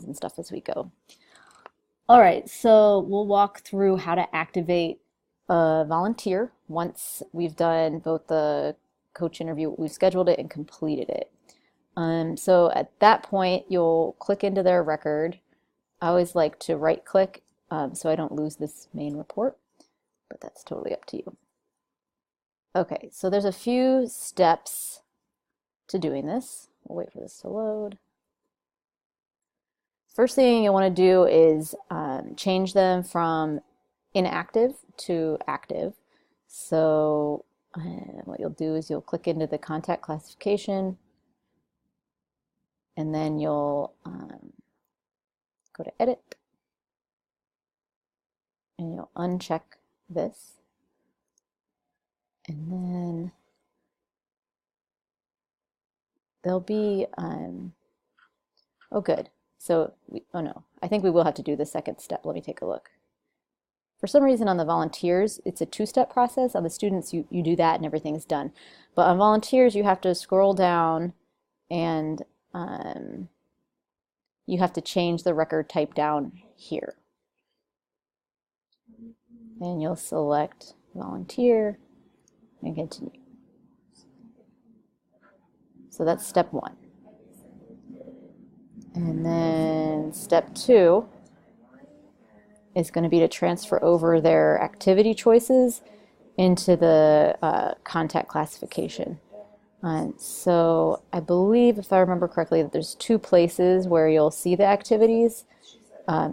and stuff as we go. All right, so we'll walk through how to activate a volunteer once we've done both the coach interview, we've scheduled it and completed it. So at that point, you'll click into their record. I always like to right click so I don't lose this main report, but that's totally up to you. Okay, so there's a few steps to doing this. We'll wait for this to load. First thing you want to do is change them from inactive to active. So what you'll do is you'll click into the contact classification, and then you'll go to edit, and you'll uncheck this, and then there'll be oh good. So oh no, I think we will have to do the second step. Let me take a look. For some reason on the volunteers, it's a two-step process. On the students, you do that and everything's done. But on volunteers, you have to scroll down and you have to change the record type down here. And you'll select volunteer and continue. So that's step one. And then step two is going to be to transfer over their activity choices into the contact classification. So I believe, if I remember correctly, that there's two places where you'll see the activities.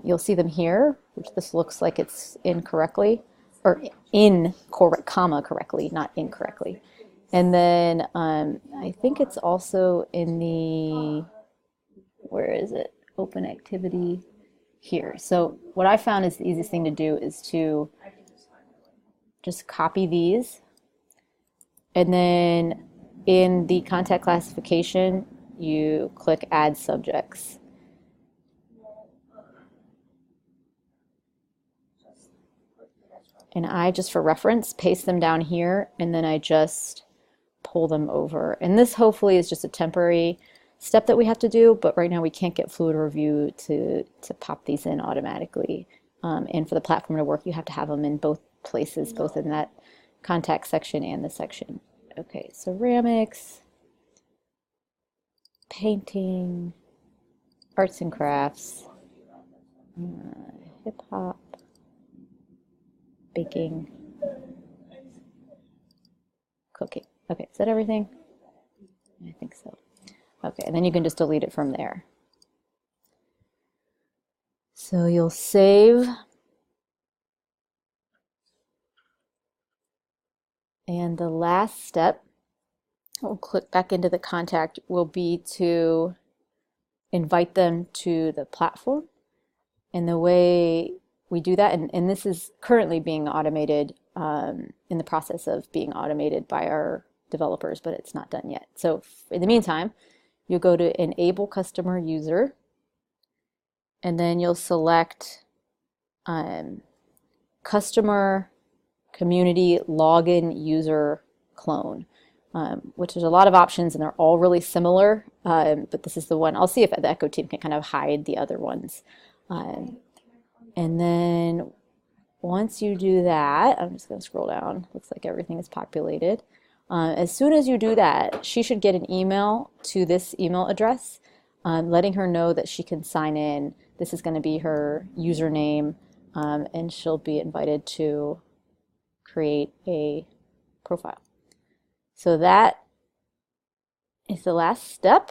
You'll see them here, which this looks like it's incorrectly, or comma correctly, not incorrectly. And then I think it's also in the, where is it? Open activity here. So what I found is the easiest thing to do is to just copy these, and then in the contact classification you click add subjects. And I just, for reference, paste them down here, and then I just pull them over. And this hopefully is just a temporary step that we have to do, but right now we can't get Fluid Review to pop these in automatically. And for the platform to work, you have to have them in both places, both in that contact section and the section. Okay, ceramics, painting, arts and crafts, hip hop, baking, cooking. Okay, is that everything? I think so. Okay, and then you can just delete it from there. So you'll save. And the last step, we'll click back into the contact, will be to invite them to the platform. And the way we do that, and this is currently being automated, in the process of being automated by our developers, but it's not done yet. So in the meantime, you'll go to Enable Customer User, and then you'll select Customer Community Login User Clone, which there's a lot of options and they're all really similar, but this is the one. I'll see if the Echo team can kind of hide the other ones. And then once you do that, I'm just going to scroll down. Looks like everything is populated. As soon as you do that, she should get an email to this email address letting her know that she can sign in. This is going to be her username, and she'll be invited to create a profile. So that is the last step.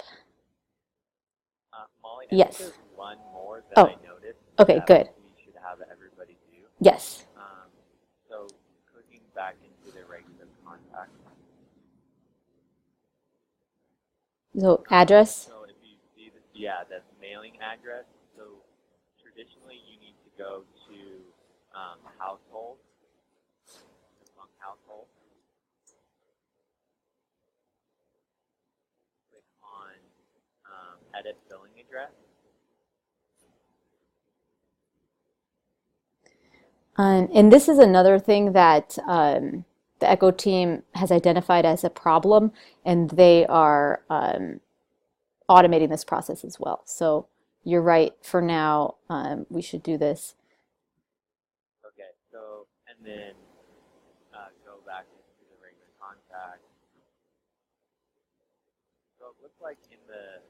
Molly, yes. There's one more that I noticed. Okay, good. We should have everybody do. Yes. So clicking back into the regular contact. So address. So if you see the, the mailing address. So traditionally you need to go to household. Click household. Click on edit billing address. And this is another thing that the Echo team has identified as a problem, and they are automating this process as well. So you're right. For now, we should do this. Okay, so, and then go back into the regular contact. So it looks like in the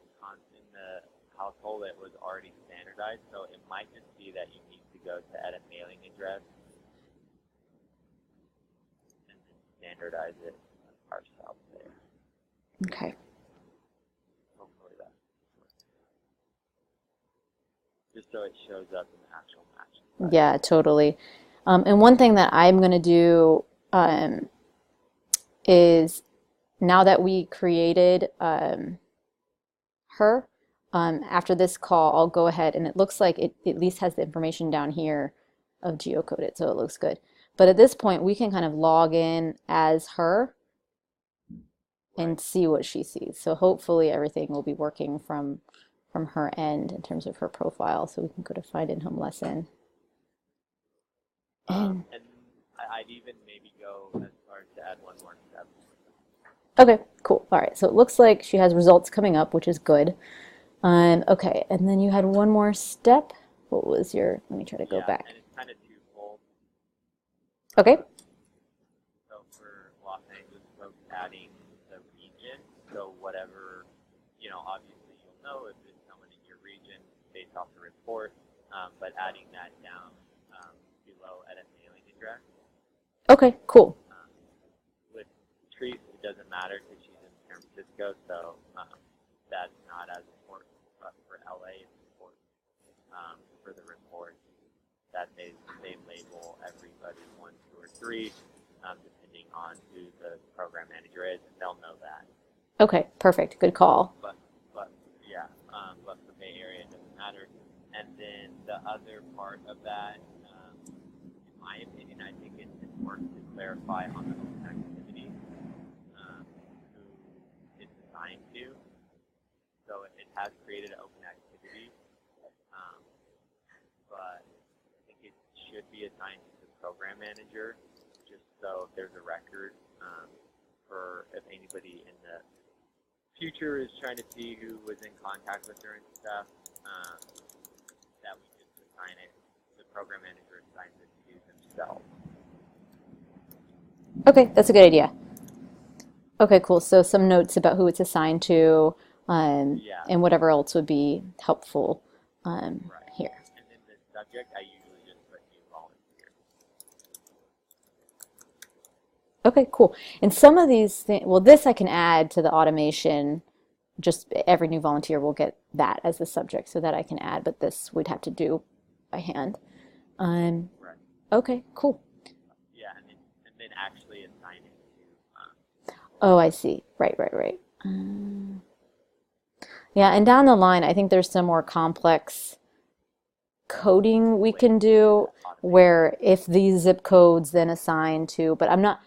household it was already standardized, so it might just be that you need to go to edit mailing address and then standardize it ourselves there. Okay. Hopefully that works. Just so it shows up in the actual match. Yeah, totally. And one thing that I'm going to do is now that we created her, after this call, I'll go ahead and it looks like it at least has the information down here of geocoded, so it looks good. But at this point, we can kind of log in as her and see what she sees. So hopefully everything will be working from her end in terms of her profile. So we can go to find in-home lesson. And I'd even maybe go as far as to add one more step. Okay, cool. All right, so it looks like she has results coming up, which is good. Okay, and then you had one more step. What was your, let me try to go back. And it's kind of twofold. Okay. So for Los Angeles folks, adding the region, so whatever, obviously you'll know if it's someone in your region based off the report, but adding that down below edit mailing address. Okay, cool. With Treese, it doesn't matter because she's in San Francisco, so that's not as important. But for LA, it's important for the report that they label everybody 1, 2, or 3, depending on who the program manager is, and they'll know that. Okay, perfect. Good call. But for Bay Area, it doesn't matter. And then the other part of that, in my opinion, I think it's important to clarify on the open activity who it's assigned to. So it has created an open activity, but I think it should be assigned to the program manager, just so there's a record for if anybody in the future is trying to see who was in contact with her and stuff, that we just assign it, the program manager assigns it to themselves. Okay, that's a good idea. Okay, cool. So some notes about who it's assigned to, and whatever else would be helpful here. And then the subject, I usually just put new volunteer. Okay, cool. And some of these things, well, this I can add to the automation. Just every new volunteer will get that as the subject, so that I can add, but this we'd have to do by hand. Right. Okay, cool. Yeah, and then actually assign it to. Oh, I see. Right. Yeah, and down the line, I think there's some more complex coding we can do where if these zip codes then assign to, but I'm not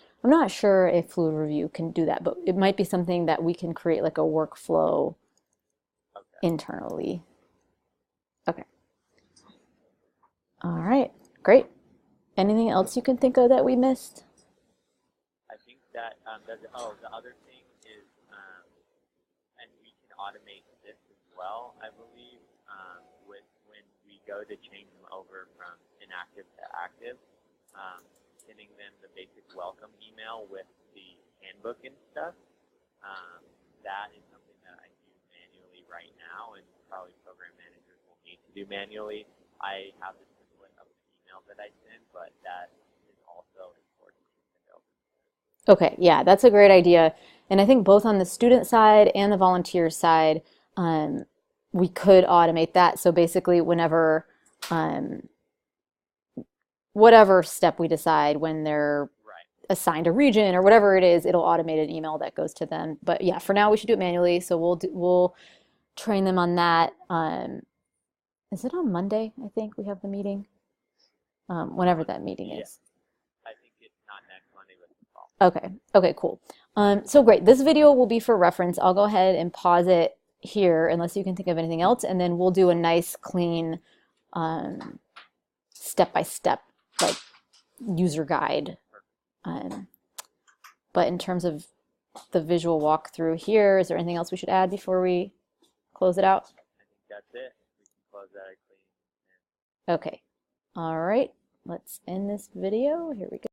sure if Fluid Review can do that, but it might be something that we can create like a workflow internally. Okay. All right, great. Anything else you can think of that we missed? I think that the other thing is, and we can automate this as well, I believe, with when we go to change them over from inactive to active, sending them the basic welcome email with the handbook and stuff. That is something that I do manually right now, and probably program managers will need to do manually. I have the template of the email that I send, but that is also important to know. Okay, yeah, that's a great idea. And I think both on the student side and the volunteer side, we could automate that. So basically, whenever, whatever step we decide, when they're assigned a region or whatever it is, it'll automate an email that goes to them. But yeah, for now we should do it manually. So we'll train them on that. Is it on Monday? I think we have the meeting. Whenever that meeting is. I think it's not next Monday, but the fall. Okay, cool. So great. This video will be for reference. I'll go ahead and pause it here unless you can think of anything else, and then we'll do a nice, clean, step-by-step, like user guide. But in terms of the visual walkthrough here, is there anything else we should add before we close it out? I think that's it. We can that I clean. Okay. All right. Let's end this video. Here we go.